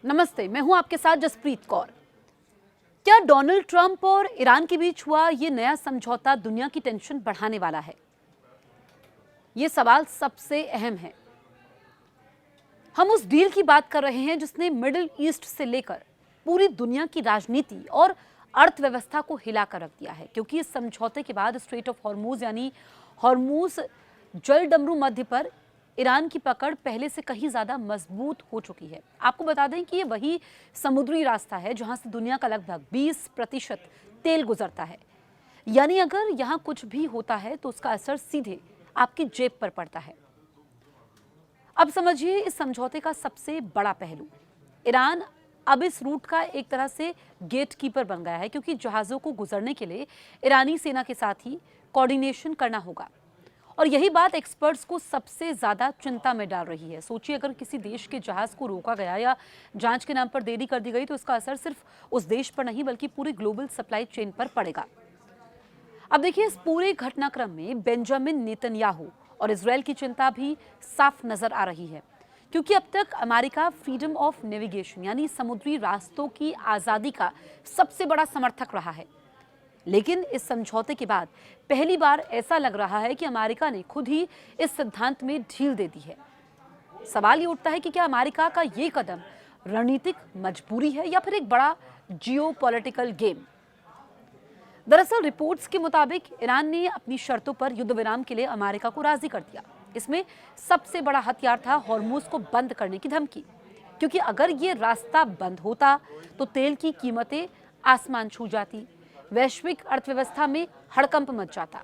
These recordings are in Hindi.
नमस्ते, मैं हूं आपके साथ जसप्रीत कौर। क्या डोनाल्ड ट्रंप और ईरान के बीच हुआ ये नया समझौता दुनिया की टेंशन बढ़ाने वाला है? ये सवाल सबसे अहम है। हम उस डील की बात कर रहे हैं जिसने मिडिल ईस्ट से लेकर पूरी दुनिया की राजनीति और अर्थव्यवस्था को हिलाकर रख दिया है, क्योंकि इस समझौते के बाद स्ट्रेट ऑफ हॉर्मूज यानी हॉर्मूज जलडमरू मध्य पर ईरान की पकड़ पहले से कहीं ज्यादा मजबूत हो चुकी है। आपको बता दें कि ये वही समुद्री रास्ता है जहां से दुनिया का लगभग 20% तेल गुजरता है। यानी अगर यहां कुछ भी होता है तो उसका असर सीधे आपकी जेब पर पड़ता है। अब समझिए इस समझौते का सबसे बड़ा पहलू। ईरान अब इस रूट का एक तरह से गेटकीपर बन गया है, क्योंकि जहाजों को गुजरने के लिए ईरानी सेना के साथ ही कोऑर्डिनेशन करना होगा। और यही बात एक्सपर्ट्स को सबसे ज्यादा चिंता में डाल रही है। सोचिए, अगर किसी देश के जहाज को रोका गया या जांच के नाम पर देरी कर दी गई तो इसका असर सिर्फ उस देश पर नहीं बल्कि पूरी ग्लोबल सप्लाई चेन पर पड़ेगा। अब देखिए, इस पूरे घटनाक्रम में बेंजामिन नेतन्याहू और इजरायल की चिंता भी साफ नजर आ रही है, क्योंकि अब तक अमेरिका फ्रीडम ऑफ नेविगेशन यानी समुद्री रास्तों की आजादी का सबसे बड़ा समर्थक रहा है। लेकिन इस समझौते के बाद पहली बार ऐसा लग रहा है कि अमेरिका ने खुद ही इस सिद्धांत में ढील दे दी है। सवाल ये उठता है कि क्या अमेरिका का ये कदम रणनीतिक मजबूरी है या फिर एक बड़ा जियोपॉलिटिकल गेम? दरअसल रिपोर्ट्स के मुताबिक ईरान ने अपनी शर्तों पर युद्ध विराम के लिए अमेरिका को राजी कर दिया। इसमें सबसे बड़ा हथियार था हॉर्मूज को बंद करने की धमकी, क्योंकि अगर ये रास्ता बंद होता तो तेल की कीमतें आसमान छू जाती, वैश्विक अर्थव्यवस्था में हड़कंप मच जाता।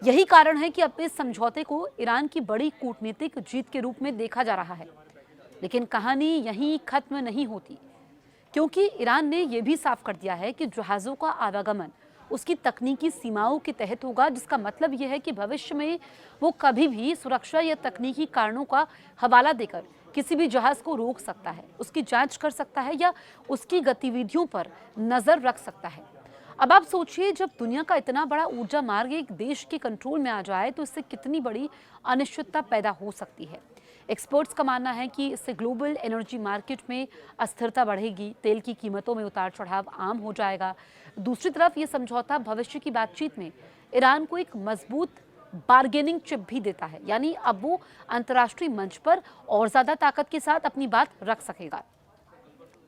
यही कारण है कि अब इस समझौते को ईरान की बड़ी कूटनीतिक जीत के रूप में देखा जा रहा है। लेकिन कहानी यहीं खत्म नहीं होती, क्योंकि ईरान ने यह भी साफ कर दिया है कि जहाजों का आवागमन उसकी तकनीकी सीमाओं के तहत होगा, जिसका मतलब यह है कि भविष्य में वो कभी भी सुरक्षा या तकनीकी कारणों का हवाला देकर किसी भी जहाज को रोक सकता है, उसकी जांच कर सकता है या उसकी गतिविधियों पर नजर रख सकता है। अब आप सोचिए, जब दुनिया का इतना बड़ा ऊर्जा मार्ग एक देश के कंट्रोल में आ जाए तो इससे कितनी बड़ी अनिश्चितता पैदा हो सकती है। एक्सपर्ट्स का मानना है कि इससे ग्लोबल एनर्जी मार्केट में अस्थिरता बढ़ेगी, तेल की कीमतों में उतार चढ़ाव आम हो जाएगा। दूसरी तरफ ये समझौता भविष्य की बातचीत में ईरान को एक मजबूत बार्गेनिंग चिप भी देता है, यानी अब वो अंतर्राष्ट्रीय मंच पर और ज्यादा ताकत के साथ अपनी बात रख सकेगा।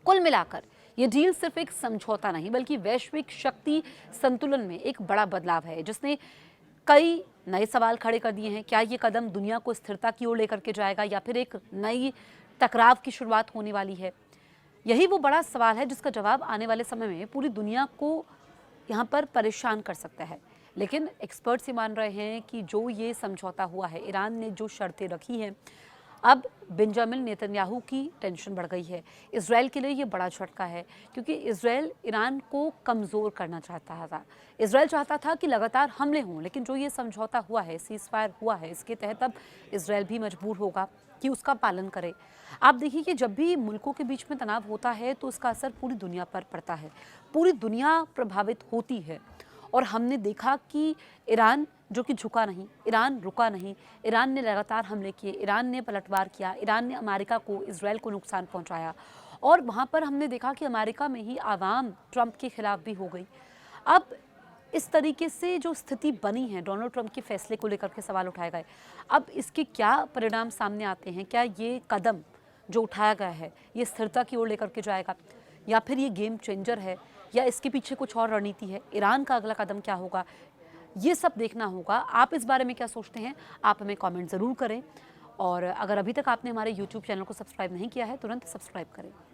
कुल मिलाकर ये डील सिर्फ एक समझौता नहीं बल्कि वैश्विक शक्ति संतुलन में एक बड़ा बदलाव है, जिसने कई नए सवाल खड़े कर दिए हैं। क्या ये कदम दुनिया को स्थिरता की ओर लेकर के जाएगा या फिर एक नई टकराव की शुरुआत होने वाली है? यही वो बड़ा सवाल है जिसका जवाब आने वाले समय में पूरी दुनिया को यहाँ पर परेशान कर सकता है। लेकिन एक्सपर्ट्स ये मान रहे हैं कि जो ये समझौता हुआ है, ईरान ने जो शर्तें रखी हैं, अब बेंजामिन नेतन्याहू की टेंशन बढ़ गई है। इजरायल के लिए ये बड़ा झटका है, क्योंकि इजरायल ईरान को कमज़ोर करना चाहता था। इजरायल चाहता था कि लगातार हमले हों, लेकिन जो ये समझौता हुआ है, सीज़ फायर हुआ है, इसके तहत अब इजरायल भी मजबूर होगा कि उसका पालन करे। आप देखिए कि जब भी मुल्कों के बीच में तनाव होता है तो उसका असर पूरी दुनिया पर पड़ता है, पूरी दुनिया प्रभावित होती है। और हमने देखा कि ईरान जो कि झुका नहीं, ईरान रुका नहीं, ईरान ने लगातार हमले किए, ईरान ने पलटवार किया, ईरान ने अमेरिका को, इजरायल को नुकसान पहुंचाया। और वहाँ पर हमने देखा कि अमेरिका में ही आवाम ट्रंप के खिलाफ भी हो गई। अब इस तरीके से जो स्थिति बनी है, डोनाल्ड ट्रंप के फैसले को लेकर के सवाल उठाए गए। अब इसके क्या परिणाम सामने आते हैं? क्या ये कदम जो उठाया गया है ये स्थिरता की ओर लेकर के जाएगा, या फिर ये गेम चेंजर है, या इसके पीछे कुछ और रणनीति है? ईरान का अगला कदम क्या होगा, ये सब देखना होगा। आप इस बारे में क्या सोचते हैं? आप हमें कमेंट ज़रूर करें। और अगर अभी तक आपने हमारे YouTube चैनल को सब्सक्राइब नहीं किया है, तुरंत सब्सक्राइब करें।